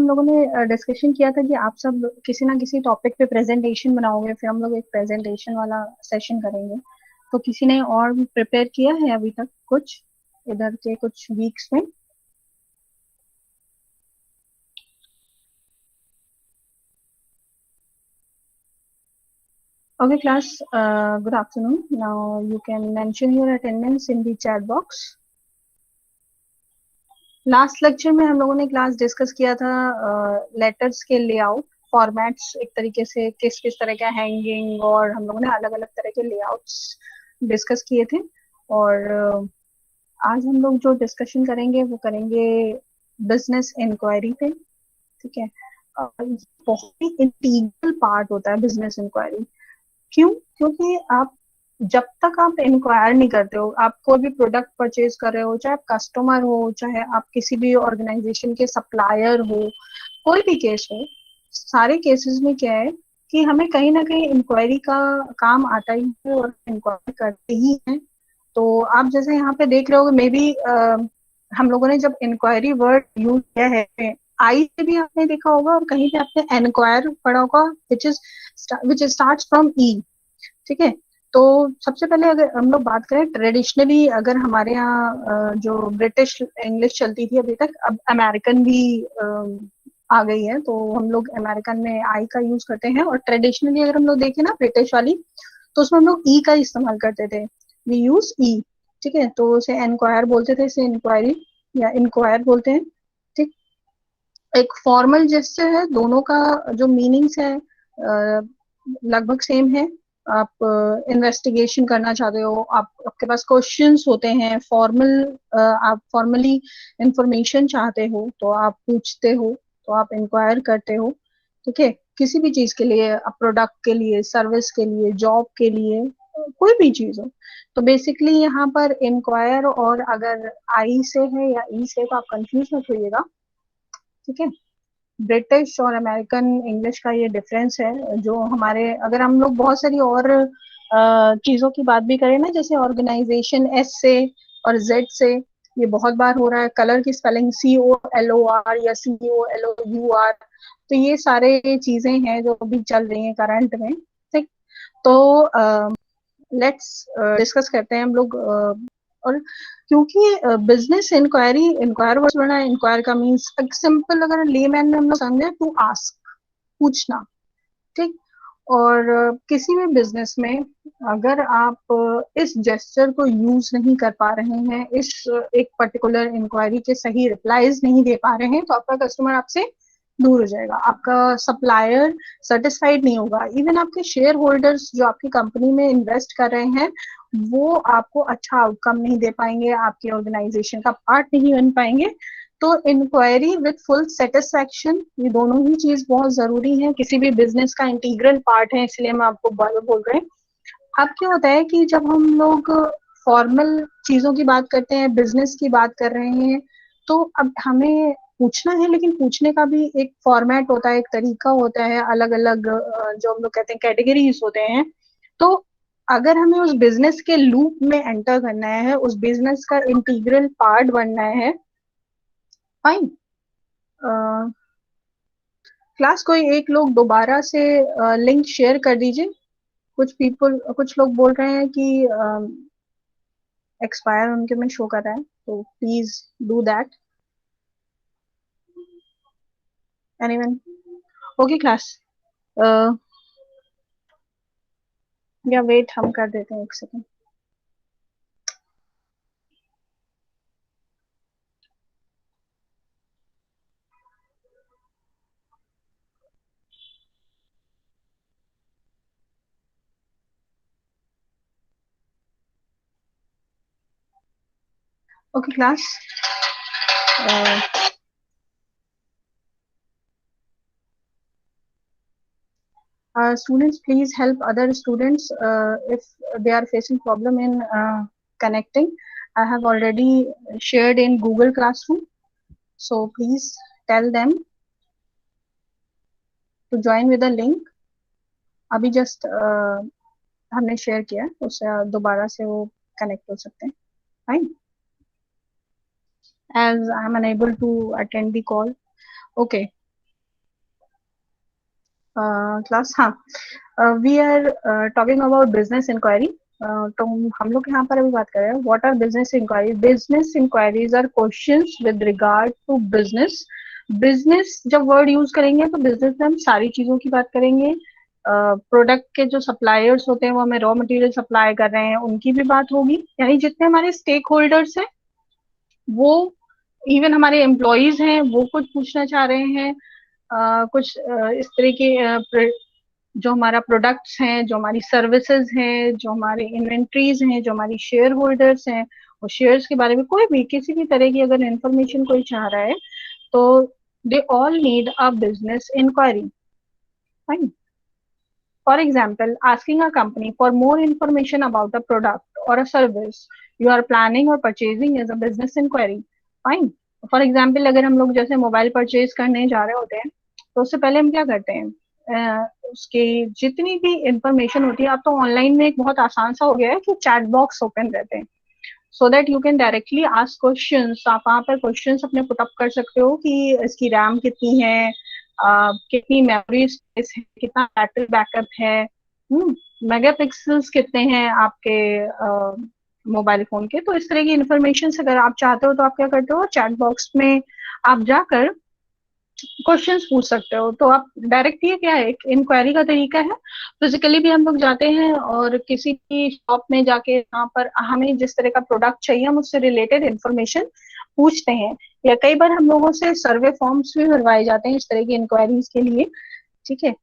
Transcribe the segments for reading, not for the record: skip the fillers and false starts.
लोगों ने डिस्कशन किया था कि आप सब किसी ना किसी टॉपिक पे प्रेजेंटेशन बनाओगे, फिर हम लोग एक प्रेजेंटेशन वाला सेशन करेंगे। तो किसी ने और प्रिपेयर किया है अभी तक कुछ इधर के कुछ वीक्स में? Okay, class, good afternoon. Now you can mention your attendance in the chat box. Last lecture में हम लोगों ने क्लास डिस्कस किया था लेटर्स के लेआउट फॉर्मेट्स, एक तरीके से किस किस तरह का हैंगिंग, और हम लोगों ने अलग अलग तरह के लेआउट्स डिस्कस किए थे। और आज हम लोग जो डिस्कशन करेंगे वो करेंगे बिजनेस इंक्वायरी पे। ठीक है, बहुत ही इंटीग्रल पार्ट होता है बिजनेस इंक्वायरी। क्यों? क्योंकि आप जब तक आप इंक्वायर नहीं करते हो, आप कोई भी प्रोडक्ट परचेज कर रहे हो, चाहे आप कस्टमर हो, चाहे आप किसी भी ऑर्गेनाइजेशन के सप्लायर हो, कोई भी केस हो, सारे केसेस में क्या है कि हमें कहीं ना कहीं इंक्वायरी का काम आता ही है और इंक्वायरी करते ही हैं। तो आप जैसे यहाँ पे देख रहे हो, मे बी हम लोगों ने जब इंक्वायरी वर्ड यूज किया है, आई से भी आपने देखा होगा और कहीं पे आपने एनक्वायर पढ़ा होगा, विच स्टार्ट्स फ्रॉम ई। ठीक है, तो सबसे पहले अगर हम लोग बात करें ट्रेडिशनली, अगर हमारे यहाँ जो ब्रिटिश इंग्लिश चलती थी अभी तक, अब अमेरिकन भी आ गई है, तो हम लोग अमेरिकन में आई का यूज करते हैं। और ट्रेडिशनली अगर हम लोग देखें ना ब्रिटिश वाली, तो उसमें हम लोग ई का इस्तेमाल करते थे, वी यूज ई। ठीक है, तो उसे एनक्वायर बोलते थे, इसे इंक्वायरी या इंक्वायर बोलते हैं। ठीक, एक फॉर्मल जेस्चर है, दोनों का जो मीनिंग्स है लगभग सेम है। आप इन्वेस्टिगेशन करना चाहते हो, आपके पास क्वेश्चंस होते हैं, फॉर्मल आप फॉर्मली इंफॉर्मेशन चाहते हो तो आप पूछते हो, तो आप इंक्वायर करते हो। ठीक है, किसी भी चीज के लिए, प्रोडक्ट के लिए, सर्विस के लिए, जॉब के लिए, कोई भी चीज हो। तो बेसिकली यहाँ पर इंक्वायर, और अगर आई से है या ई से, तो आप कंफ्यूज मत होइएगा। ठीक है, ब्रिटिश और अमेरिकन इंग्लिश का ये डिफरेंस है। जो हमारे, अगर हम लोग बहुत सारी और चीजों की बात भी करें ना, जैसे ऑर्गेनाइजेशन एस से और जेड से, ये बहुत बार हो रहा है। कलर की स्पेलिंग COLOR या COLOUR, तो ये सारे चीजें हैं जो अभी चल रही हैं करंट में। ठीक, तो लेट्स डिस्कस करते हैं हम लोग। और क्योंकि बिजनेस इंक्वायरी, इंक्वायर वर्ड बना है, इंक्वायर का मीन्स सिंपल, अगर लेमैन में हम लोग समझे, टू आस्क, पूछना। ठीक, और किसी भी बिजनेस में अगर आप इस जेस्चर को यूज नहीं कर पा रहे हैं, इस एक पर्टिकुलर इंक्वायरी के सही रिप्लाईज नहीं दे पा रहे हैं, तो आपका कस्टमर आपसे दूर हो जाएगा, आपका सप्लायर सेटिस्फाइड नहीं होगा, इवन आपके शेयर होल्डर्स जो आपकी कंपनी में इन्वेस्ट कर रहे हैं, वो आपको अच्छा आउटकम नहीं दे पाएंगे, आपके ऑर्गेनाइजेशन का पार्ट नहीं बन पाएंगे। तो इंक्वायरी विद फुल सेटिस्फैक्शन, ये दोनों ही चीज बहुत जरूरी है, किसी भी बिजनेस का इंटीग्रल पार्ट है, इसलिए मैं आपको बार बोल रहे हैं। अब क्या होता है कि जब हम लोग फॉर्मल चीजों की बात करते हैं, बिजनेस की बात कर रहे हैं, तो अब हमें पूछना है, लेकिन पूछने का भी एक फॉर्मेट होता है, एक तरीका होता है, अलग अलग जो हम लोग कहते हैं कैटेगरीज होते हैं। तो अगर हमें उस बिजनेस के लूप में एंटर करना है, उस बिजनेस का इंटीग्रल पार्ट बनना है, फाइन। क्लास कोई एक लोग दोबारा से लिंक शेयर कर दीजिए। कुछ लोग बोल रहे हैं कि एक्सपायर उनके में शो कर रहा है, तो please do that. Anyone? Okay class, या वेट हम कर देते हैं एक second. Okay class, students, please help other students if they are facing problem in connecting. I have already shared in Google Classroom, so please tell them to join with the link. अभी just हमने share किया है, उससे दोबारा से वो connect हो सकते हैं। Fine, as I am unable to attend the call. Okay, class, हाँ, we are talking about business inquiry. तो हम लोग यहाँ पर अभी बात कर रहे हैं what are business inquiry. Business inquiries are questions with regard to business. Business जब वर्ड यूज करेंगे तो बिजनेस में हम सारी चीजों की बात करेंगे। प्रोडक्ट के जो सप्लायर्स होते हैं वो हमें रॉ मटेरियल सप्लाई कर रहे हैं, उनकी भी बात होगी, यानी जितने हमारे स्टेक होल्डर्स हैं वो, इवन हमारे एम्प्लॉयज हैं वो कुछ पूछना चाह रहे हैं। कुछ इस तरह के जो हमारा प्रोडक्ट्स हैं, जो हमारी सर्विसेज हैं, जो हमारे इन्वेंट्रीज हैं, जो हमारी शेयर होल्डर्स हैं, वो शेयर्स के बारे में कोई भी किसी भी तरह की अगर इंफॉर्मेशन कोई चाह रहा है तो they all need a business inquiry. Fine. For example, asking a company for more information about a product or a service you are planning or purchasing is a business inquiry. Fine. For example, अगर हम लोग जैसे mobile purchase करने जा रहे होते हैं तो उससे पहले हम क्या करते हैं, उसकी जितनी भी इंफॉर्मेशन होती है, अब तो ऑनलाइन में एक बहुत आसान सा हो गया है कि चैट बॉक्स ओपन रहते हैं, so that you can directly ask questions. आप वहाँ पर क्वेश्चंस अपने पुटअप कर सकते हो कि इसकी रैम कितनी है, कितनी मेमोरी स्पेस है, कितना बैटरी बैकअप है, मेगापिक्सल्स कितने हैं आपके मोबाइल फोन के। तो इस तरह की इंफॉर्मेशन अगर आप चाहते हो तो आप क्या करते हो, चैट बॉक्स में आप जाकर क्वेश्चंस पूछ सकते हो। तो आप डायरेक्ट, ये क्या है, एक इंक्वायरी का तरीका है। फिजिकली भी हम लोग जाते हैं और किसी भी शॉप में जाके यहाँ पर हमें जिस तरह का प्रोडक्ट चाहिए हम उससे रिलेटेड इंफॉर्मेशन पूछते हैं, या कई बार हम लोगों से सर्वे फॉर्म्स भी भरवाए जाते हैं इस तरह की इंक्वायरीज के लिए। ठीक है,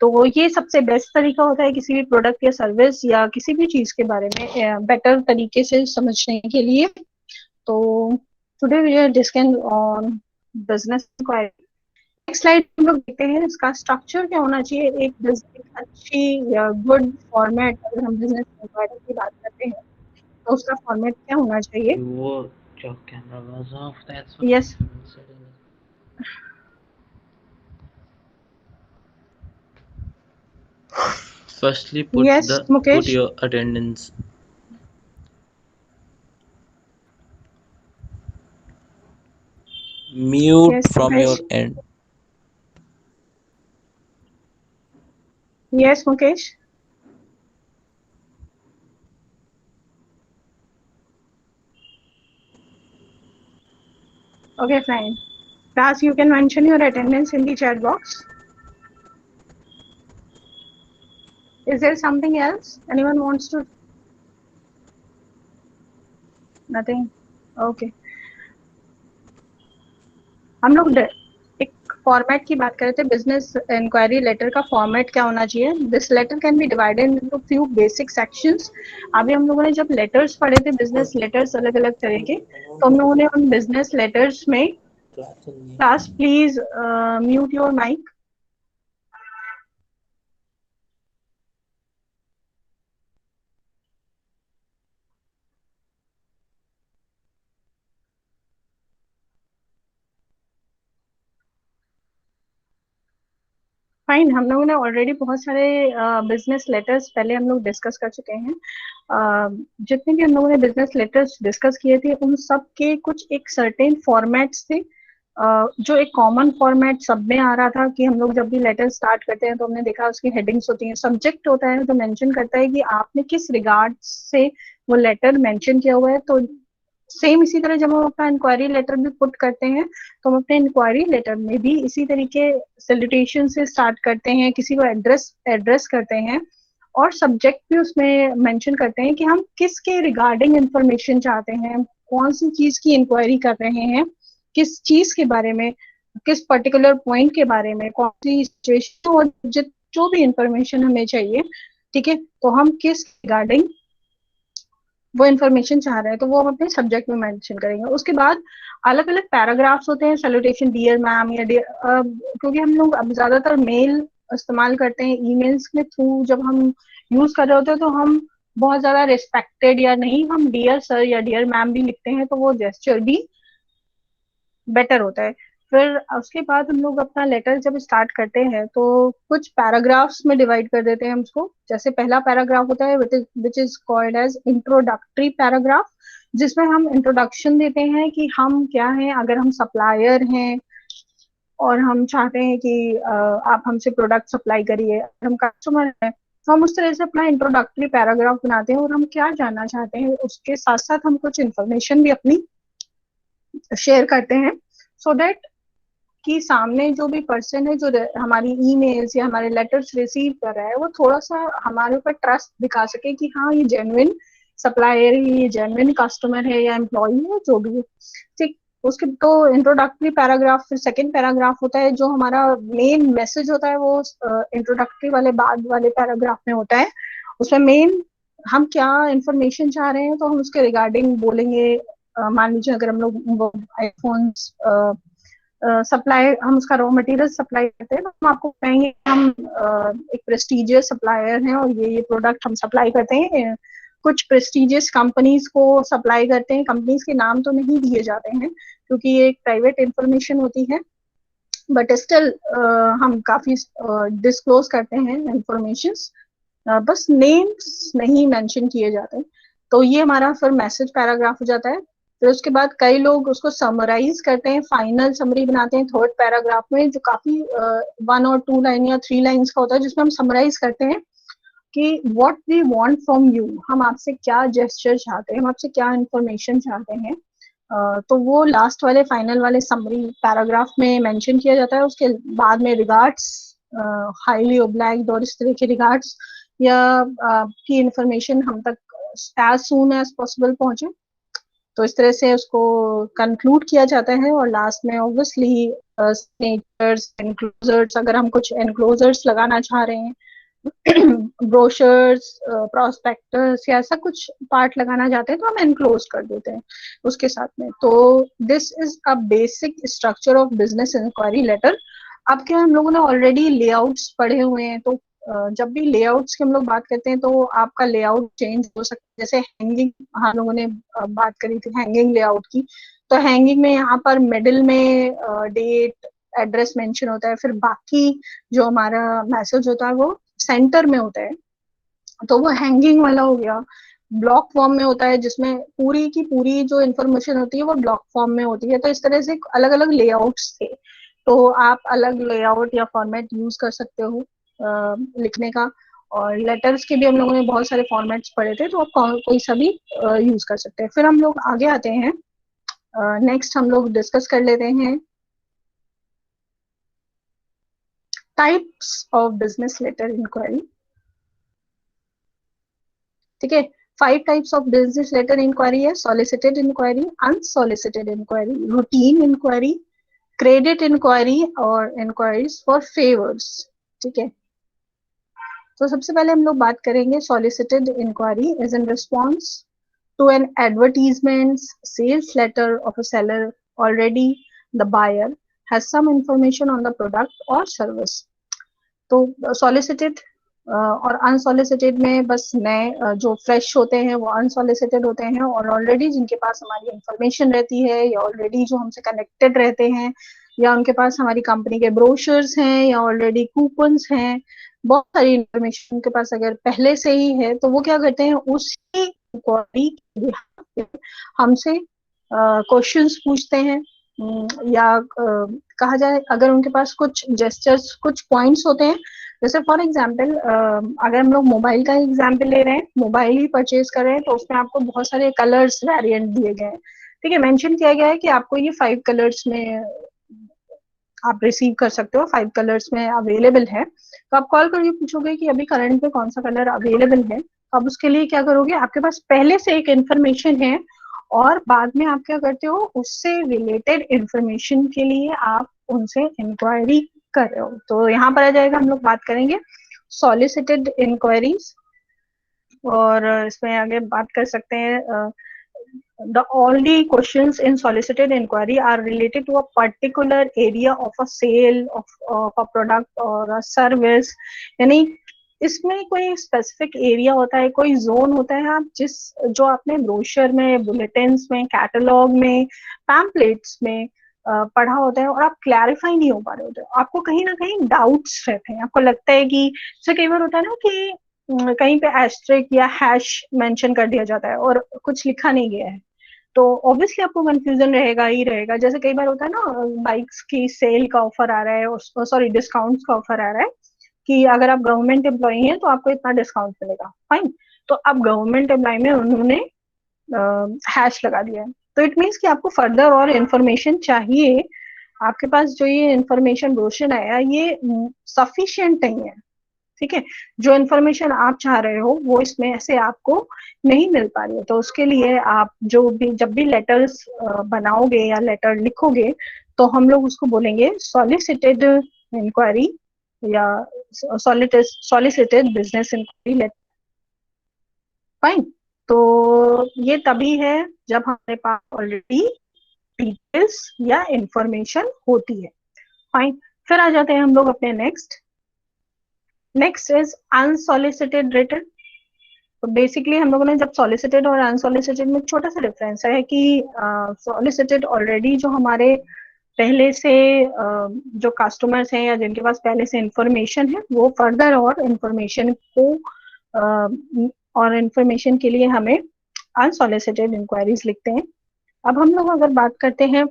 तो ये सबसे बेस्ट तरीका होता है किसी भी प्रोडक्ट या सर्विस या किसी भी चीज के बारे में बेटर तरीके से समझने के लिए। तो today we are discussing on business inquiry. Next slide हम लोग देखते हैं इसका स्ट्रक्चर क्या होना चाहिए। एक अच्छी या गुड फॉर्मेट, अगर हम बिजनेस इंक्वायरी की बात करते हैं तो उसका फॉर्मेट क्या होना चाहिए। Your camera was off, that's why. Yes, Firstly, yes put Mukesh. your attendance. Mute yes from Mukesh. your end. Yes Mukesh. Okay fine. Class, you can mention your attendance in the chat box. Is there something else anyone wants to? Nothing. Okay. हम लोग एक format की बात कर रहे थे, business inquiry letter का format क्या होना चाहिए। This letter can be divided into few basic sections. अभी हम लोगों ने जब लेटर्स पढ़े थे, बिजनेस लेटर्स अलग अलग तरह के, तो हम लोगों ने उन बिजनेस लेटर्स में, class please mute your mic. Fine, हम लोगों ने ऑलरेडी बहुत सारे बिजनेस लेटर्स पहले हम लोग डिस्कस कर चुके हैं। जितने भी हम लोगों ने बिजनेस लेटर्स डिस्कस किए थे उन सब के कुछ एक सर्टेन फॉर्मेट्स थे, जो एक कॉमन फॉर्मेट सब में आ रहा था कि हम लोग जब भी लेटर स्टार्ट करते हैं तो हमने देखा उसकी हेडिंग्स होती हैं, सब्जेक्ट होता है तो मेंशन करता है कि आपने किस रिगार्ड से वो लेटर मेंशन किया हुआ है। तो सेम इसी तरह जब हम अपना इंक्वायरी लेटर भी पुट करते हैं तो हम अपने इंक्वायरी लेटर में भी इसी तरीके सैल्यूटेशन से स्टार्ट करते हैं, किसी को एड्रेस एड्रेस करते हैं और सब्जेक्ट भी उसमें मेंशन करते हैं कि हम किसके रिगार्डिंग इंफॉर्मेशन चाहते हैं, कौन सी चीज की इंक्वायरी कर रहे हैं, किस चीज के बारे में, किस पर्टिकुलर पॉइंट के बारे में, कौन सी सिचुएशन और जो भी इंफॉर्मेशन हमें चाहिए। ठीक है, तो हम किस रिगार्डिंग वो इन्फॉर्मेशन चाह रहे हैं तो वो हम अपने सब्जेक्ट में मेंशन करेंगे। उसके बाद अलग अलग पैराग्राफ्स होते हैं, सैल्यूटेशन डियर मैम या डियर, क्योंकि हम लोग अब ज्यादातर मेल इस्तेमाल करते हैं, ईमेल्स के थ्रू जब हम यूज कर रहे होते हैं तो हम बहुत ज्यादा रिस्पेक्टेड या नहीं, हम डियर सर या डियर मैम भी लिखते हैं, तो वो जेस्चर भी बेटर होता है। फिर उसके बाद हम लोग अपना लेटर जब स्टार्ट करते हैं तो कुछ पैराग्राफ्स में डिवाइड कर देते हैं हम उसको। जैसे पहला पैराग्राफ होता है which is called as introductory paragraph, जिसमें हम इंट्रोडक्शन देते हैं कि हम क्या हैं, अगर हम सप्लायर हैं और हम चाहते हैं कि आप हमसे प्रोडक्ट सप्लाई करिए, हम कस्टमर हैं, तो हम उस तरह से अपना इंट्रोडक्टरी पैराग्राफ बनाते हैं और हम क्या जानना चाहते हैं उसके साथ साथ हम कुछ इन्फॉर्मेशन भी अपनी शेयर करते हैं, सो दैट कि सामने जो भी पर्सन है जो हमारी ईमेल्स या हमारे लेटर्स रिसीव कर रहा है वो थोड़ा सा हमारे ऊपर ट्रस्ट दिखा सके कि हाँ ये जेन्युइन सप्लायर है, ये जेन्युइन कस्टमर है या एम्प्लॉई है, जो भी है। ठीक, उसके तो इंट्रोडक्टरी पैराग्राफ, फिर सेकंड पैराग्राफ होता है जो हमारा मेन मैसेज होता है, वो इंट्रोडक्टरी वाले बाद वाले पैराग्राफ में होता है। उसमें मेन हम क्या इंफॉर्मेशन चाह रहे हैं तो हम उसके रिगार्डिंग बोलेंगे। मान लीजिए अगर हम लोग आईफोन सप्लाई, हम उसका रॉ मटेरियल सप्लाई करते हैं तो हम आपको कहेंगे हम एक प्रेस्टिजियस सप्लायर हैं और ये प्रोडक्ट हम सप्लाई करते हैं, कुछ प्रेस्टिजियस कंपनीज को सप्लाई करते हैं। कंपनीज के नाम तो नहीं दिए जाते हैं क्योंकि ये एक प्राइवेट इंफॉर्मेशन होती है, बट स्टिल हम काफी डिस्क्लोज करते हैं इंफॉर्मेशन, बस नेम्स नहीं मेंशन किए जाते। तो ये हमारा फिर मैसेज पैराग्राफ हो जाता है। फिर उसके बाद कई लोग उसको समराइज करते हैं, फाइनल समरी बनाते हैं थर्ड पैराग्राफ में, जो काफी 1 और 2 लाइन या 3 लाइन्स का होता है, जिसमें हम समराइज करते हैं कि what we want from you, हम आपसे क्या जेस्चर चाहते हैं, हम आपसे क्या इंफॉर्मेशन चाहते हैं। तो वो लास्ट वाले फाइनल वाले समरी पैराग्राफ में मेंशन किया जाता है। उसके बाद में रिगार्ड्स, हाईली ओब्लाइक्ड और इस तरह के रिगार्ड्स, या की इंफॉर्मेशन हम तक एज सून एज पॉसिबल पहुंचे। तो इस तरह से उसको कंक्लूड किया जाता है और लास्ट में ऑब्वियसली सिग्नेचर्स, एनक्लोजर्स, अगर हम कुछ एनक्लोजर्स लगाना चाह रहे हैं, ब्रोशर्स, प्रोस्पेक्टस या ऐसा कुछ पार्ट लगाना चाहते हैं तो हम एनक्लोज कर देते हैं उसके साथ में। तो this is a basic structure of business inquiry letter. अब क्या हम लोगों ने ऑलरेडी लेआउट्स पढ़े हुए हैं, तो जब भी लेआउट्स की हम लोग बात करते हैं तो आपका लेआउट चेंज हो सकता है। जैसे हैंगिंग हम लोगों ने बात करी थी हैंगिंग लेआउट की, तो हैंगिंग में यहाँ पर मिडिल में डेट एड्रेस मेंशन होता है, फिर बाकी जो हमारा मैसेज होता है वो सेंटर में होता है, तो वो हैंगिंग वाला हो गया। ब्लॉक फॉर्म में होता है जिसमें पूरी की पूरी जो इन्फॉर्मेशन होती है वो ब्लॉक फॉर्म में होती है। तो इस तरह से अलग अलग लेआउट्स थे, तो आप अलग लेआउट या फॉर्मेट यूज कर सकते हो लिखने का। और लेटर्स के भी हम लोगों ने बहुत सारे फॉर्मेट्स पढ़े थे, तो आप कोई सा भी यूज कर सकते हैं। फिर हम लोग आगे आते हैं, नेक्स्ट हम लोग डिस्कस कर लेते हैं types of business letter inquiry. ठीक है, 5 types of business letter inquiry है: solicited inquiry, unsolicited inquiry, routine inquiry, credit inquiry और इंक्वायरीज फॉर फेवर्स। ठीक है, तो सबसे पहले हम लोग बात करेंगे solicited inquiry is in response to an advertisement, sales letter of a seller, already the buyer has some information on the product और सर्विस। तो सॉलिसिटेड और अनसॉलिसिटेड में बस नए जो फ्रेश होते हैं वो अनसॉलिसिटेड होते हैं, और ऑलरेडी जिनके पास हमारी इंफॉर्मेशन रहती है या ऑलरेडी जो हमसे कनेक्टेड रहते हैं या उनके पास हमारी कंपनी के ब्रोशर्स हैं या ऑलरेडी कूपन्स हैं, बहुत सारी इंफॉर्मेशन उनके पास अगर पहले से ही है, तो वो क्या करते हैं उसी इंक्वायरी के बिहाफ पे हमसे क्वेश्चंस पूछते हैं। या कहा जाए अगर उनके पास कुछ जेस्चर्स, कुछ पॉइंट्स होते हैं, जैसे फॉर एग्जांपल अगर हम लोग मोबाइल का एग्जांपल ले रहे हैं, मोबाइल ही परचेज कर रहे हैं, तो उसमें आपको बहुत सारे कलर्स वेरिएंट दिए गए हैं। ठीक है, मेंशन किया गया है कि आपको ये 5 कलर्स में आप रिसीव कर सकते हो, 5 कलर्स में अवेलेबल है। तो आप कॉल करके पूछोगे कि अभी करंट में कौन सा कलर अवेलेबल है, तो आप उसके लिए क्या करोगे, आपके पास पहले से एक इन्फॉर्मेशन है और बाद में आप क्या करते हो उससे रिलेटेड इंफॉर्मेशन के लिए आप उनसे इंक्वायरी कर रहे हो। तो यहाँ पर आ जाएगा, हम लोग बात करेंगे सॉलिसिटेड इंक्वायरीज, और इसमें आगे बात कर सकते हैं the all the questions in solicited inquiry are related to a particular area of a sale of a product or a service। यानी इसमें कोई स्पेसिफिक एरिया होता है, कोई जोन होता है, आप जिस जो आपने ब्रोशर में, बुलेटिन्स में, कैटलॉग में, पैम्पलेट्स में पढ़ा होता है और आप क्लैरिफाई नहीं हो पा रहे होते, आपको कहीं ना कहीं डाउट्स रहते हैं, आपको लगता है कि जैसे कई बार होता है ना कि कहीं पे एस्ट्रिक या हैश मेंशन कर दिया जाता है और कुछ लिखा नहीं गया है, तो ऑब्वियसली आपको कंफ्यूजन रहेगा ही रहेगा। जैसे कई बार होता है ना, बाइक्स की सेल का ऑफर आ रहा है, सॉरी डिस्काउंट का ऑफर आ रहा है कि अगर आप गवर्नमेंट एम्प्लॉय हैं तो आपको इतना डिस्काउंट मिलेगा, फाइन। तो अब गवर्नमेंट एम्प्लॉय में उन्होंने हैश लगा दिया है, तो इट मीन्स कि आपको फर्दर और इन्फॉर्मेशन चाहिए। आपके पास जो ये इन्फॉर्मेशन रोशन आया ये सफिशिएंट नहीं है, ठीक है। जो इन्फॉर्मेशन आप चाह रहे हो वो इसमें ऐसे आपको नहीं मिल पा रही है। तो उसके लिए आप जो भी जब भी लेटर्स बनाओगे या लेटर लिखोगे तो हम लोग उसको बोलेंगे सॉलिसिटेड इंक्वायरी या solicited business inquiry letter, fine. तो ये तभी है जब हमारे पास ऑलरेडी डिटेल्स या इंफॉर्मेशन होती है, फाइन। फिर आ जाते हैं हम लोग अपने नेक्स्ट इज अनसॉलिसिटेड रिटर्न। तो बेसिकली हम लोगों ने जब सॉलिसिटेड और अनसॉलिसिटेड में छोटा सा डिफरेंस है कि सॉलिसिटेड ऑलरेडी जो हमारे पहले से जो कस्टमर्स हैं या जिनके पास पहले से इंफॉर्मेशन है वो फर्दर और इंफॉर्मेशन को और इंफॉर्मेशन के लिए हमें अनसॉलिसिटेड इंक्वायरीज लिखते हैं। अब हम लोग अगर बात करते हैं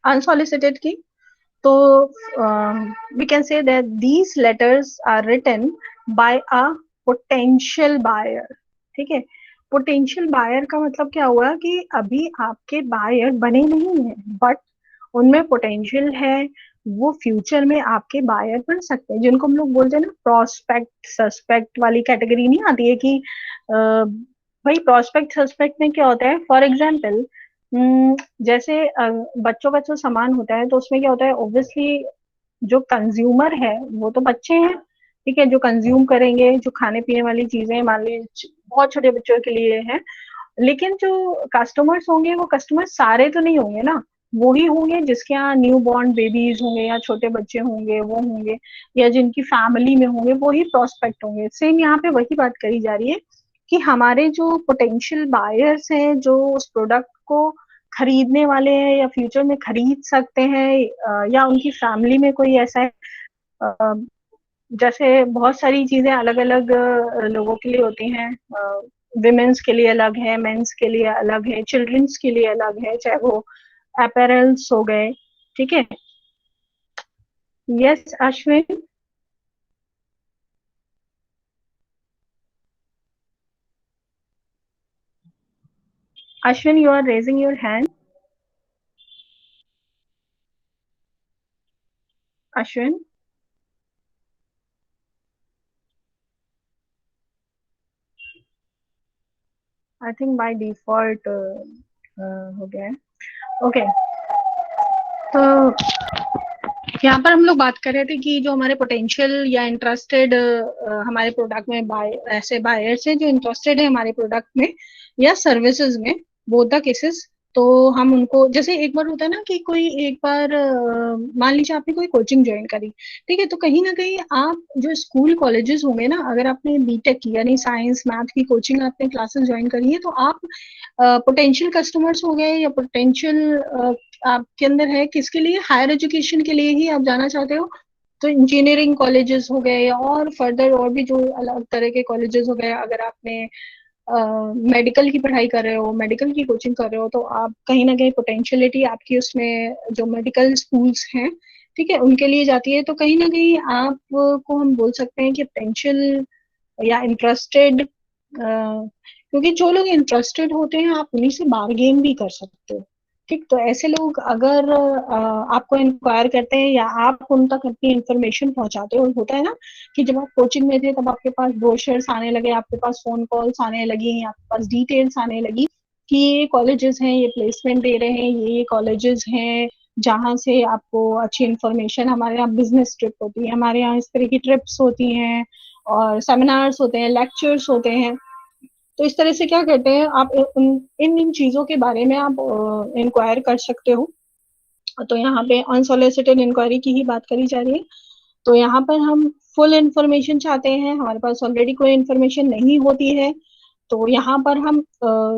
अनसॉलिसिटेड की, तो we can say that these letters are written by a potential buyer, ठीक है। पोटेंशियल बायर का मतलब क्या हुआ कि अभी आपके बायर बने नहीं है बट उनमें पोटेंशियल है, वो फ्यूचर में आपके बायर बन सकते हैं, जिनको हम लोग बोलते हैं ना प्रोस्पेक्ट सस्पेक्ट वाली कैटेगरी नहीं आती है कि भाई प्रोस्पेक्ट सस्पेक्ट में क्या होता है, फॉर एग्जाम्पल जैसे बच्चों का जो सामान होता है तो उसमें क्या होता है, ऑब्वियसली जो कंज्यूमर है वो तो बच्चे हैं, ठीक है, जो कंज्यूम करेंगे, जो खाने पीने वाली चीजें मान लीजिए बहुत छोटे बच्चों के लिए है। लेकिन जो कस्टमर्स होंगे वो कस्टमर सारे तो नहीं होंगे ना, वो ही होंगे जिसके यहाँ न्यू बॉर्न बेबीज होंगे या छोटे बच्चे होंगे वो होंगे, या जिनकी फैमिली में होंगे वो ही प्रोस्पेक्ट होंगे। सेम यहाँ पे वही बात कही जा रही है कि हमारे जो पोटेंशियल बायर्स हैं जो उस प्रोडक्ट को खरीदने वाले हैं या फ्यूचर में खरीद सकते हैं, या उनकी फैमिली में कोई ऐसा है, जैसे बहुत सारी चीजें अलग अलग लोगों के लिए होती हैं, विमेन्स के लिए अलग है, मेंस के लिए अलग है, चिल्ड्रंस के लिए अलग है, चाहे वो अपैरल्स हो गए, ठीक है। Yes Ashwin. Ashwin you are raising your hand. Ashwin I think by default हो गया है, ओके। तो यहाँ पर हम लोग बात कर रहे थे कि जो हमारे पोटेंशियल या इंटरेस्टेड हमारे प्रोडक्ट में ऐसे बायर्स हैं जो इंटरेस्टेड है हमारे प्रोडक्ट में या सर्विसेज में, बोथ द केसेस। तो हम उनको, जैसे एक बार होता है ना कि कोई एक बार मान लीजिए आपने कोई कोचिंग ज्वाइन करी, ठीक है, तो कहीं ना कहीं आप जो स्कूल कॉलेजेस होंगे ना, अगर आपने बीटेक की यानी साइंस मैथ की कोचिंग आपने क्लासेस ज्वाइन करी है तो आप पोटेंशियल कस्टमर्स हो गए या पोटेंशियल आपके अंदर है किसके लिए, हायर एजुकेशन के लिए ही आप जाना चाहते हो, तो इंजीनियरिंग कॉलेजेस हो गए या और फर्दर और भी जो अलग तरह के कॉलेजेस हो गए, अगर आपने मेडिकल की पढ़ाई कर रहे हो, मेडिकल की कोचिंग कर रहे हो, तो आप कहीं ना कहीं पोटेंशियलिटी आपकी उसमें जो मेडिकल स्कूल्स हैं, ठीक है, उनके लिए जाती है। तो कहीं ना कहीं आपको हम बोल सकते हैं कि पोटेंशियल या इंटरेस्टेड, क्योंकि जो लोग इंटरेस्टेड होते हैं आप उन्हीं से बार्गेन भी कर सकते हो, ठीक। तो ऐसे लोग अगर आपको इंक्वायर करते हैं या आप उन तक अपनी इंफॉर्मेशन पहुंचाते हो, होता है ना कि जब आप कोचिंग में थे तब आपके पास ब्रोशर्स आने लगे, आपके पास फोन कॉल्स आने लगी, आपके पास डिटेल्स आने लगी कि ये कॉलेजेस हैं, ये प्लेसमेंट दे रहे हैं, ये कॉलेजेस हैं जहाँ से आपको अच्छी इंफॉर्मेशन, हमारे यहाँ बिजनेस ट्रिप होती है, हमारे यहाँ इस तरह की ट्रिप्स होती हैं और सेमिनार्स होते हैं, लेक्चर्स होते हैं। तो इस तरह से क्या करते हैं आप इन इन चीजों के बारे में आप इंक्वायर कर सकते हो। तो यहाँ पे अनसोलिसिटेड इंक्वायरी की ही बात करी जा रही है। तो यहाँ पर हम फुल इंफॉर्मेशन चाहते हैं, हमारे पास ऑलरेडी कोई इंफॉर्मेशन नहीं होती है, तो यहाँ पर हम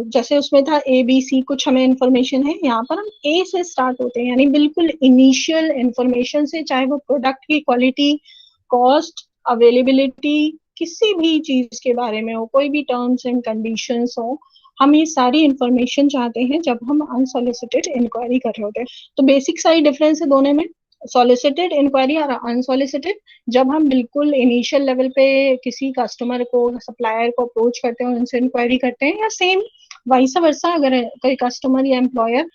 जैसे उसमें था ए बी सी कुछ हमें इंफॉर्मेशन है, यहाँ पर हम ए से स्टार्ट होते हैं, यानी बिल्कुल इनिशियल इंफॉर्मेशन से, चाहे वो प्रोडक्ट की क्वालिटी, कॉस्ट, अवेलेबिलिटी, किसी भी चीज के बारे में हो, कोई भी टर्म्स एंड कंडीशंस हो, हम ये सारी इंफॉर्मेशन चाहते हैं जब हम अनसॉलिसिटेड इंक्वायरी कर रहे होते हैं। तो बेसिक सारी डिफरेंस है दोनों में, सॉलिसिटेड इंक्वायरी और अनसॉलिसिटेड। जब हम बिल्कुल इनिशियल लेवल पे किसी कस्टमर को, सप्लायर को अप्रोच करते हैं, उनसे इंक्वायरी करते हैं, या सेम वाइस वर्सा, अगर कोई कस्टमर या एम्प्लॉयर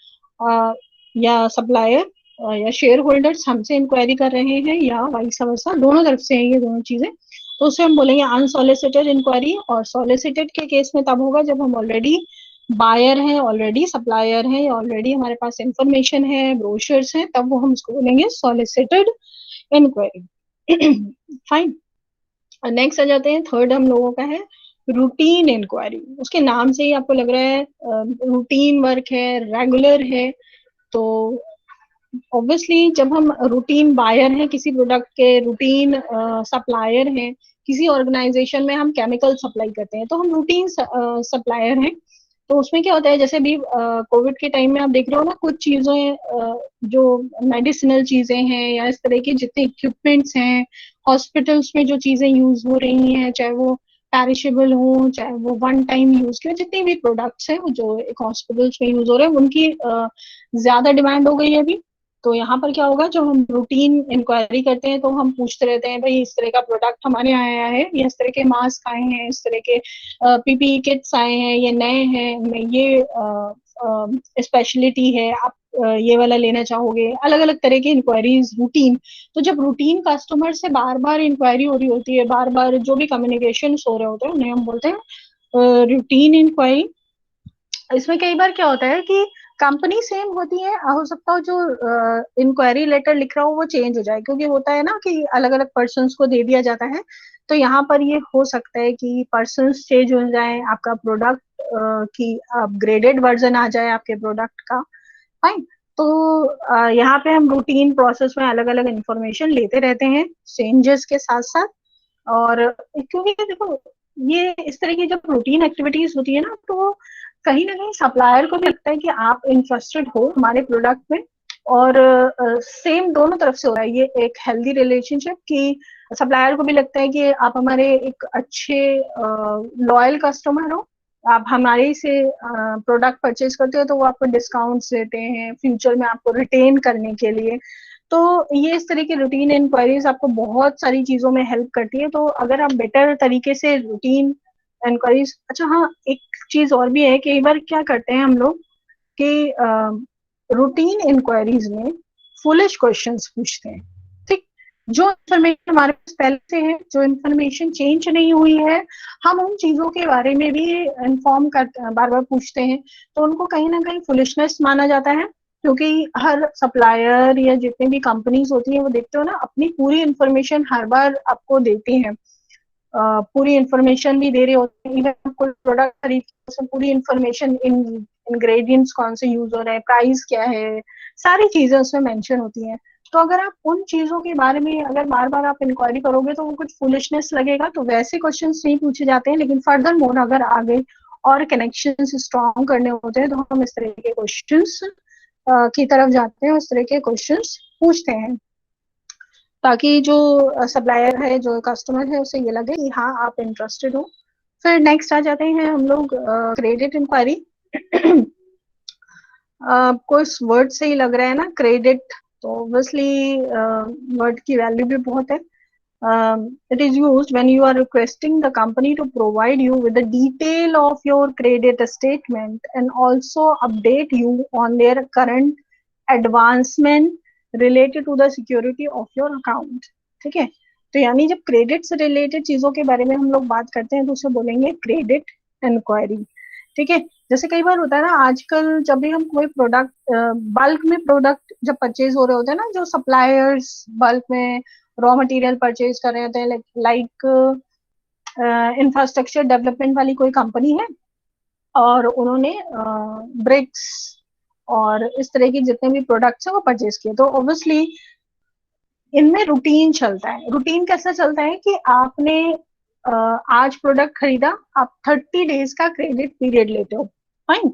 या सप्लायर या शेयर होल्डर्स हमसे इंक्वायरी कर रहे हैं, या वाइस वर्सा, दोनों तरफ से है ये दोनों चीजें, तो उसे हम बोलेंगे अनसॉलिसिटेड इंक्वायरी। और सॉलिसिटेड के केस में तब होगा जब हम ऑलरेडी बायर हैं, ऑलरेडी सप्लायर हैं, ऑलरेडी हमारे पास इंफॉर्मेशन है, ब्रोशर्स हैं, तब वो हम उसको बोलेंगे सॉलिसिटेड इंक्वायरी। फाइन। नेक्स्ट आ जाते हैं, थर्ड हम लोगों का है रूटीन इंक्वायरी। उसके नाम से ही आपको लग रहा है रूटीन वर्क है, रेगुलर है। तो ऑब्वियसली जब हम रूटीन बायर हैं किसी प्रोडक्ट के, रूटीन सप्लायर हैं किसी ऑर्गेनाइजेशन में, हम केमिकल सप्लाई करते हैं तो हम रूटीन सप्लायर हैं। तो उसमें क्या होता है, जैसे अभी कोविड के टाइम में आप देख रहे हो ना, कुछ चीजें जो मेडिसिनल चीजें हैं या इस तरह के जितने इक्विपमेंट्स हैं हॉस्पिटल्स में, जो चीजें यूज हो रही हैं, चाहे वो पैरिशेबल हो, चाहे वो वन टाइम यूज के, जितने भी प्रोडक्ट्स हैं जो एक हॉस्पिटल्स में यूज हो रहे हैं, उनकी ज्यादा डिमांड हो गई है अभी। तो यहाँ पर क्या होगा, जब हम रूटीन इंक्वायरी करते हैं तो हम पूछते रहते हैं, भाई इस तरह का प्रोडक्ट हमारे यहाँ आया है, या इस तरह के मास्क आए हैं, इस तरह के पीपीई किट्स आए हैं, ये नए हैं, इनमें ये स्पेशलिटी है, आप ये वाला लेना चाहोगे, अलग अलग तरह की इंक्वायरीज रूटीन। तो जब रूटीन कस्टमर से बार बार इंक्वायरी हो रही होती है, बार बार जो भी कम्युनिकेशन हो रहे होते हैं, उन्हें हम बोलते हैं रूटीन इंक्वायरी। इसमें कई बार क्या होता है कि कंपनी सेम होती है, हो सकता हो जो इंक्वायरी लेटर लिख रहा हो वो चेंज हो जाए, क्योंकि होता है ना कि अलग अलग पर्सन को दे दिया जाता है। तो यहाँ पर ये हो सकता है कि पर्सन चेंज हो जाए, आपका प्रोडक्ट की अपग्रेडेड वर्जन आ जाए आपके प्रोडक्ट का। फाइन। तो यहाँ पे हम रूटीन प्रोसेस में अलग अलग इंफॉर्मेशन लेते रहते हैं चेंजेस के साथ साथ। और क्योंकि देखो, ये इस तरह की जब रूटीन एक्टिविटीज होती है ना, तो कहीं ना कहीं सप्लायर को भी लगता है कि आप इंटरेस्टेड हो हमारे प्रोडक्ट में, और सेम दोनों तरफ से हो रहा है ये एक हेल्दी रिलेशनशिप, कि सप्लायर को भी लगता है कि आप हमारे एक अच्छे लॉयल कस्टमर हो, आप हमारे से प्रोडक्ट परचेज करते हो तो वो आपको डिस्काउंट्स देते हैं फ्यूचर में आपको रिटेन करने के लिए। तो ये इस तरह की रूटीन इंक्वायरीज आपको बहुत सारी चीजों में हेल्प करती है। तो अगर आप बेटर तरीके से रूटीन इंक्वायरीज, अच्छा हाँ, एक चीज और भी है, कई बार क्या करते हैं हम लोग कि रूटीन इंक्वायरीज में फुलिश क्वेश्चंस पूछते हैं। ठीक, जो इन्फॉर्मेशन हमारे पास पहले से है, जो इन्फॉर्मेशन चेंज नहीं हुई है, हम उन चीजों के बारे में भी इन्फॉर्म कर बार बार पूछते हैं। तो उनको कहीं ना कहीं फुलिशनेस माना जाता है, क्योंकि हर सप्लायर या जितने भी कंपनीज होती हैं वो देखते हो ना, अपनी पूरी इंफॉर्मेशन हर बार आपको देती हैं, पूरी इंफॉर्मेशन भी दे रहे होते हैं, इवन कोई प्रोडक्ट खरीदते हैं पूरी इंफॉर्मेशन, इंग्रेडिएंट्स कौन से यूज हो रहे हैं, प्राइस क्या है, सारी चीजें उसमें मेंशन होती हैं। तो अगर आप उन चीजों के बारे में अगर बार बार आप इंक्वायरी करोगे तो वो कुछ फुलिशनेस लगेगा, तो वैसे क्वेश्चन नहीं पूछे जाते हैं। लेकिन फर्दर मोर अगर आगे और कनेक्शन स्ट्रॉन्ग करने होते हैं तो हम इस तरह के क्वेश्चन की तरफ जाते हैं, उस तरह के क्वेश्चन पूछते हैं, ताकि जो सप्लायर है, जो कस्टमर है, उसे ये लगे कि हाँ आप इंटरेस्टेड हो। फिर नेक्स्ट आ जाते हैं हम लोग क्रेडिट इंक्वायरी। आपको इस वर्ड से ही लग रहा है ना क्रेडिट, तो ऑब्वियसली वर्ड की वैल्यू भी बहुत है। It is used when you are requesting the company to provide you with the detail of your credit statement and also update you on their current advancement related to the security of your account। ठीक है, तो यानी जब credit से related चीजों के बारे में हम लोग बात करते हैं तो उसे बोलेंगे क्रेडिट इंक्वायरी। ठीक है, जैसे कई बार होता है ना, आजकल जब भी हम कोई प्रोडक्ट बल्क में प्रोडक्ट जब परचेज हो रहे होते हैं ना, जो सप्लायर्स बल्क में रॉ मटेरियल परचेज कर रहे होते हैं, लाइक इंफ्रास्ट्रक्चर डेवलपमेंट वाली कोई कंपनी है और उन्होंने ब्रिक्स और इस तरह की जितने भी प्रोडक्ट्स हैं वो परचेज किए, तो ऑब्वियसली इनमें रूटीन चलता है। रूटीन कैसा चलता है कि आपने आज प्रोडक्ट खरीदा, आप 30 डेज का क्रेडिट पीरियड लेते हो। फाइन,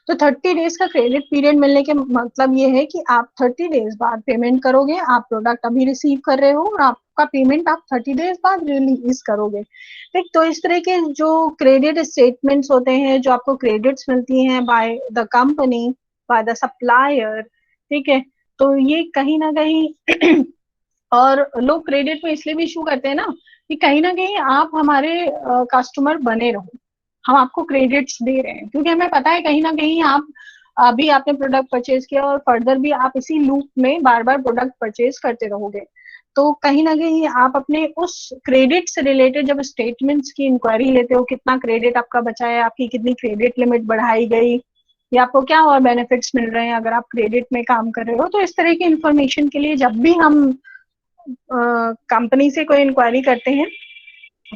तो 30 डेज का क्रेडिट पीरियड मिलने के मतलब ये है कि आप 30 डेज बाद पेमेंट करोगे, आप प्रोडक्ट अभी रिसीव कर रहे हो और आप आपका पेमेंट आप 30 डेज बाद रिलीज करोगे। ठीक, तो इस तरह के जो क्रेडिट स्टेटमेंट्स होते हैं, जो आपको क्रेडिट्स मिलती हैं by the company, by the supplier, ठीक है, तो ये कहीं ना कहीं और लोग क्रेडिट में इसलिए भी इशू करते हैं ना कि कहीं ना कहीं आप हमारे कस्टमर बने रहो, हम आपको क्रेडिट्स दे रहे हैं, क्योंकि हमें पता है कहीं ना कहीं आप अभी आपने प्रोडक्ट परचेज किया और फर्दर भी आप इसी लूप में बार बार प्रोडक्ट परचेज करते रहोगे। तो कहीं ना कहीं आप अपने उस क्रेडिट से रिलेटेड जब स्टेटमेंट्स की इंक्वायरी लेते हो, कितना क्रेडिट आपका बचा है, आपकी कितनी क्रेडिट लिमिट बढ़ाई गई, या आपको क्या और बेनिफिट्स मिल रहे हैं अगर आप क्रेडिट में काम कर रहे हो, तो इस तरह की इंफॉर्मेशन के लिए जब भी हम कंपनी से कोई इंक्वायरी करते हैं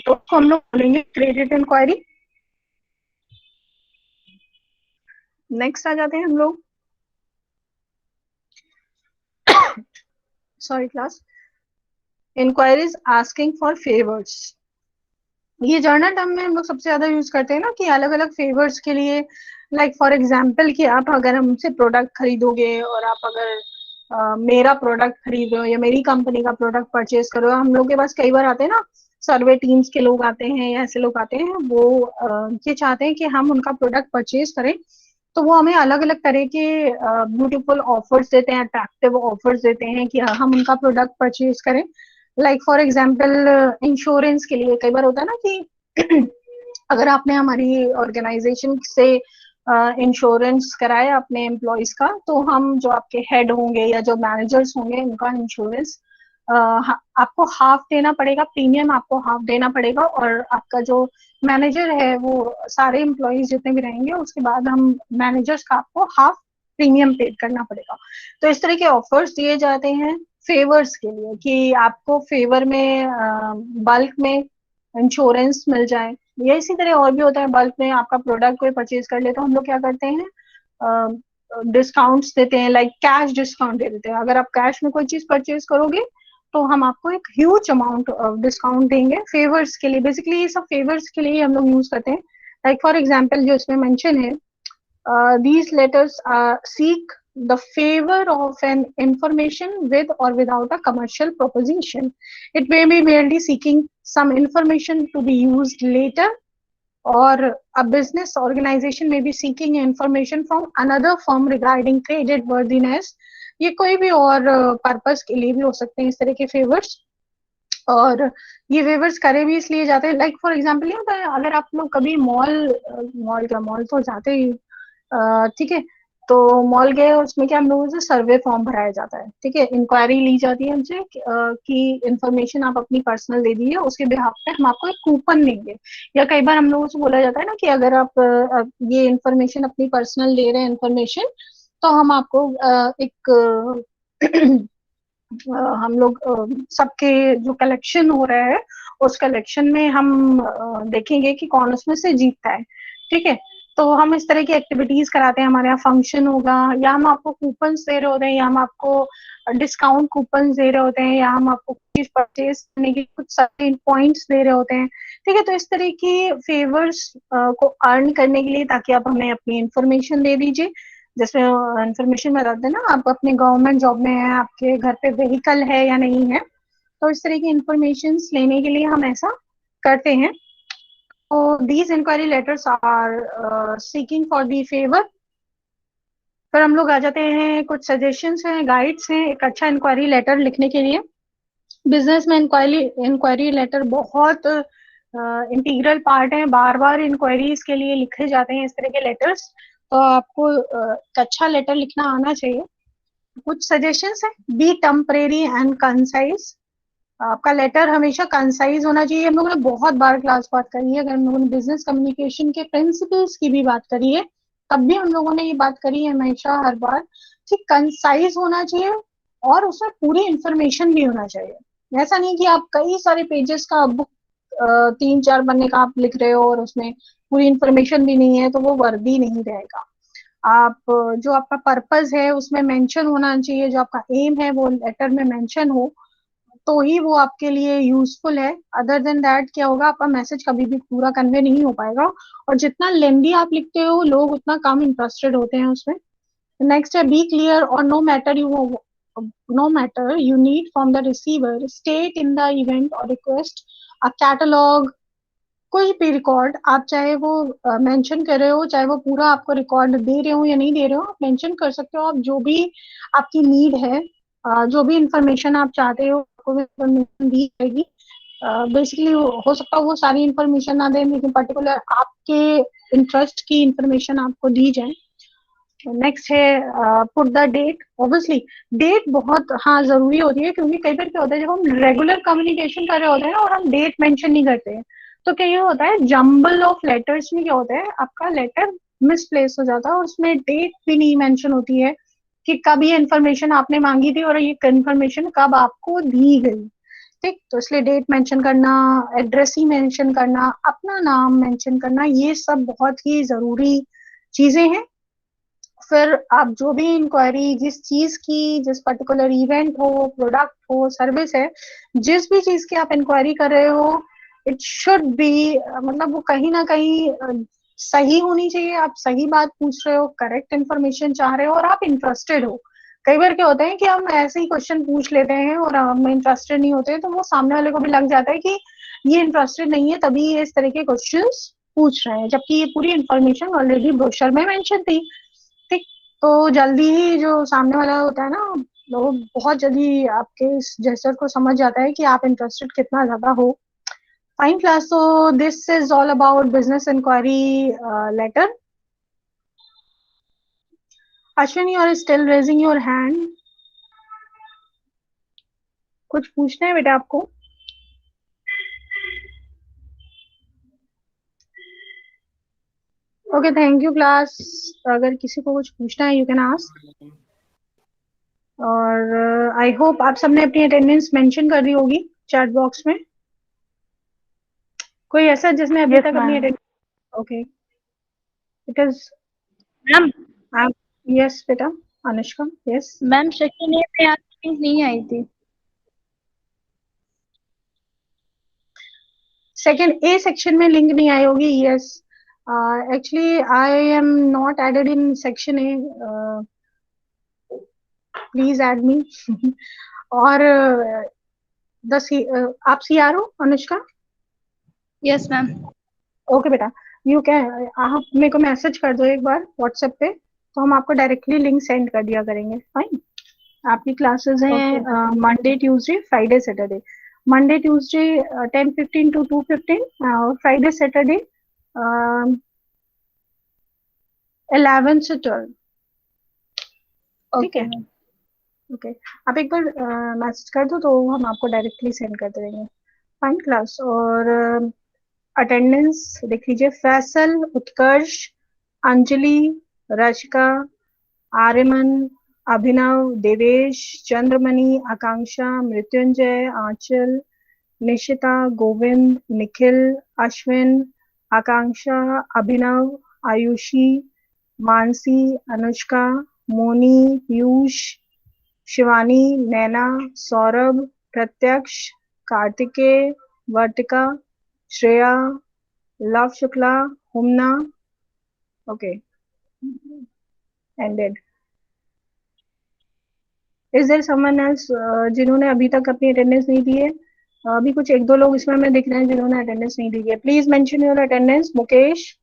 तो हम लोग बोलेंगे क्रेडिट इंक्वायरी। नेक्स्ट आ जाते हैं हम लोग, sorry class, inquiries asking for favours. ये जर्नल टर्म में हम लोग सबसे ज्यादा यूज करते हैं ना कि अलग अलग फेवर्स के लिए, लाइक फॉर एग्जाम्पल कि आप अगर हमसे प्रोडक्ट खरीदोगे और आप अगर मेरा प्रोडक्ट खरीद रहे हो या मेरी कंपनी का प्रोडक्ट परचेज करो, हम लोग के पास कई बार आते हैं ना सर्वे टीम्स के लोग आते हैं या ऐसे लोग आते हैं, वो ये चाहते हैं कि हम उनका प्रोडक्ट परचेज करें, तो वो हमें अलग अलग तरह के ब्यूटीफुल ऑफर्स देते हैं, अट्रैक्टिव ऑफर्स देते हैं कि हम उनका प्रोडक्ट परचेज करें। लाइक फॉर एग्जाम्पल इंश्योरेंस के लिए कई बार होता है ना कि अगर आपने हमारी ऑर्गेनाइजेशन से इंश्योरेंस कराया अपने एम्प्लॉयज का, तो हम जो आपके हेड होंगे या जो मैनेजर्स होंगे उनका इंश्योरेंस आपको हाफ देना पड़ेगा, प्रीमियम आपको हाफ देना पड़ेगा, और आपका जो मैनेजर है वो सारे एम्प्लॉयज जितने भी रहेंगे उसके बाद हम मैनेजर्स का आपको हाफ प्रीमियम पे करना पड़ेगा। तो इस तरह के ऑफर्स दिए जाते हैं फेवर्स के लिए कि आपको फेवर में बल्क में इंश्योरेंस मिल जाए, या इसी तरह और भी होता है बल्क में आपका प्रोडक्ट कोई परचेज कर ले तो हम लोग क्या करते हैं डिस्काउंट्स देते हैं, लाइक कैश डिस्काउंट दे देते हैं। अगर आप कैश में कोई चीज परचेज करोगे तो हम आपको एक ह्यूज अमाउंट डिस्काउंट देंगे फेवर्स के लिए। बेसिकली ये सब फेवर्स के लिए हम लोग यूज करते हैं। लाइक फॉर एग्जाम्पल जो इसमें मेंशन है, these letters seek the favor of an information with or without a commercial proposition. It may be merely seeking some information to be used later, or a business organization may be seeking information from another firm regarding credit worthiness. ये कोई भी और purpose के लिए भी हो सकते हैं इस तरह के फेवर्स, और ये वेवर्स करे भी इसलिए जाते हैं, लाइक फॉर एग्जाम्पल नहीं होता है अगर आप लोग कभी मॉल तो जाते ही, ठीक है, तो मॉल गए और उसमें क्या हम लोगों से सर्वे फॉर्म भराया जाता है, ठीक है, इंक्वायरी ली जाती है हमसे कि इंफॉर्मेशन आप अपनी पर्सनल दे दीजिए, उसके बिहाफ पे हम आपको एक कूपन देंगे। या कई बार हम लोगों से बोला जाता है ना कि अगर आप ये इंफॉर्मेशन अपनी पर्सनल दे रहे हैं इंफॉर्मेशन, तो हम आपको एक हम लोग सबके जो कलेक्शन हो रहा है उस कलेक्शन में हम देखेंगे कि कौन उसमें से जीतता है, ठीक है। तो हम इस तरह की एक्टिविटीज कराते हैं, हमारे यहाँ फंक्शन होगा, या हम आपको कूपन दे रहे होते हैं, या हम आपको डिस्काउंट कूपन दे रहे होते हैं, या हम आपको चीज परचेज करने के कुछ सर्टेन पॉइंट्स दे रहे होते हैं, ठीक है। तो इस तरह की फेवर्स को अर्न करने के लिए, ताकि आप हमें अपनी इंफॉर्मेशन दे दीजिए, जैसे इंफॉर्मेशन में रख देना आप अपने गवर्नमेंट जॉब में है, आपके घर पे व्हीकल है या नहीं है, तो इस तरह की इंफॉर्मेशन लेने के लिए हम ऐसा करते हैं। तो these inquiry letters are seeking for the favour. फिर हम लोग आ जाते हैं, कुछ सजेशंस हैं, गाइड्स हैं एक अच्छा इंक्वायरी लेटर लिखने के लिए। बिजनेस में इंक्वायरी लेटर बहुत इंटीग्रल पार्ट है, बार बार इंक्वायरीज के लिए लिखे जाते हैं इस तरह के लेटर्स, तो आपको अच्छा लेटर लिखना आना चाहिए। कुछ सजेशंस है, बी टेम्परेरी एंड कंसाइज। आपका लेटर हमेशा कंसाइज होना चाहिए। हम लोगों ने बहुत बार क्लास बात करी है, अगर हम लोगों ने बिजनेस कम्युनिकेशन के प्रिंसिपल्स की भी बात करी है तब भी हम लोगों ने ये बात करी है हमेशा हर बार कि कंसाइज होना चाहिए और उसमें पूरी इंफॉर्मेशन भी होना चाहिए। ऐसा नहीं कि आप कई सारे पेजेस का बुक 3-4 पन्ने का आप लिख रहे हो और उसमें पूरी इंफॉर्मेशन भी नहीं है, तो वो वर्दी नहीं रहेगा। आप जो आपका पर्पस है उसमें मेंशन होना चाहिए, जो आपका एम है वो लेटर में मेंशन हो, तो ही वो आपके लिए यूजफुल है। अदर देन दैट क्या होगा, आपका मैसेज कभी भी पूरा कन्वे नहीं हो पाएगा, और जितना लेंदी आप लिखते हो लोग उतना कम इंटरेस्टेड होते हैं उसमें। नेक्स्ट है बी क्लियर और no matter you no matter you need from the receiver, state in the event or request a catalog, कुछ भी रिकॉर्ड आप चाहे वो मेंशन कर रहे हो, चाहे वो पूरा आपको रिकॉर्ड दे रहे हो या नहीं दे रहे हो, आप मेंशन कर सकते हो। आप जो भी आपकी नीड है, जो भी इंफॉर्मेशन आप चाहते हो, आपको इंफॉर्मेशन दी जाएगी। बेसिकली हो सकता है वो सारी इंफॉर्मेशन ना दें, लेकिन पर्टिकुलर आपके इंटरेस्ट की इंफॉर्मेशन आपको दी जाए। नेक्स्ट है put the date. Obviously date बहुत हाँ जरूरी होती है, क्योंकि कई बार क्या होता है जब हम रेगुलर कम्युनिकेशन कर रहे होते हैं और हम डेट मेंशन नहीं करते हैं, तो क्या ये होता है जंबल ऑफ लेटर्स में क्या होता है आपका लेटर मिसप्लेस हो जाता है और उसमें डेट भी नहीं मेंशन होती है कि कब ये इन्फॉर्मेशन आपने मांगी थी और ये इन्फॉर्मेशन कब आपको दी गई। ठीक, तो इसलिए डेट मेंशन करना, एड्रेस ही मेंशन करना, अपना नाम मेंशन करना, ये सब बहुत ही जरूरी चीजें हैं। फिर आप जो भी इंक्वायरी जिस चीज की, जिस पर्टिकुलर इवेंट हो, प्रोडक्ट हो, सर्विस है, जिस भी चीज की आप इंक्वायरी कर रहे हो, इट शुड बी मतलब वो कहीं ना कहीं सही होनी चाहिए। आप सही बात पूछ रहे हो, करेक्ट इन्फॉर्मेशन चाह रहे हो और आप इंटरेस्टेड हो। कई बार क्या होता है कि हम ऐसे ही क्वेश्चन पूछ लेते हैं और हम इंटरेस्टेड नहीं होते, तो वो सामने वाले को भी लग जाता है कि ये इंटरेस्टेड नहीं है, तभी ये इस तरह के क्वेश्चन पूछ रहे हैं, जबकि ये पूरी इंफॉर्मेशन ऑलरेडी ब्रोशर में मेंशन थी। ठीक, तो जल्दी ही जो सामने वाला होता है ना, वो बहुत जल्दी आपके इस जेस्चर को समझ जाता है कि आप इंटरेस्टेड कितना ज्यादा हो। Fine class, so this is all about business inquiry letter. Ashwini, you are still raising your hand. कुछ पूछना है बेटा आपको? Okay, thank you class. अगर किसी को कुछ पूछना है यू कैन आस्क। और आई होप आप सबने अपनी अटेंडेंस मेंशन कर दी होगी चैट बॉक्स में। कोई ऐसा जिसने अभी तक अपनी अटेंडेंस? ओके, बिकॉज मैम, आप, यस बेटा Anushka, yes ma'am section A में आज नहीं आई थी। सेकंड ए सेक्शन में लिंक नहीं आई होगी। Yes, actually I am not added in section A, please add me. और आप सीआर हो अनुष्का? Yes ma'am. ओके बेटा, यू कैन, आप मेरे को मैसेज कर दो एक बार व्हाट्सएप पे, तो हम आपको डायरेक्टली लिंक सेंड कर दिया करेंगे। फाइन, आपकी क्लासेस हैं Monday Tuesday Friday Saturday. Monday Tuesday 10:15 to 2:15 और फ्राइडे सैटरडे 11 से 12। ठीक है, ओके। आप एक बार मैसेज कर दो तो हम आपको डायरेक्टली सेंड कर देंगे। फाइन क्लास, और अटेंडेंस देख लीजिए। फैसल, उत्कर्ष, अंजलि, रशिका, आर्यमन, अभिनव, देवेश, चंद्रमणि, आकांक्षा, मृत्युंजय, आंचल, निशिता, गोविंद, निखिल, अश्विन, आकांक्षा, अभिनव, Ayushi, Mansi, Anushka, Moni, Piyush, Shivani, Naina, Saurabh, Pratyaksh, Kartikeya, Vartika, Shreya, Lav Shukla, Humna. Okay, ended. Is there someone else जिन्होंने अभी तक अपनी अटेंडेंस नहीं दी है? अभी कुछ एक दो लोग इसमें हमें दिख रहे हैं जिन्होंने अटेंडेंस नहीं दी है। Please mention your attendance. Mukesh,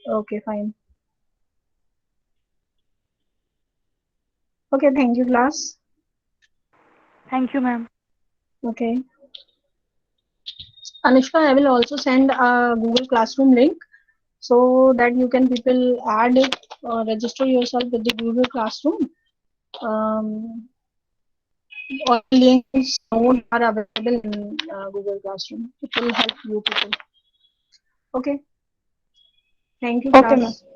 okay fine, okay, thank you class. Thank you ma'am. Okay, Anushka, I will also send a Google Classroom link so that you can people add it or register yourself with the Google Classroom. All links nodes are available in Google Classroom. It will help you people. Okay, thank you Okay, class. ma'am.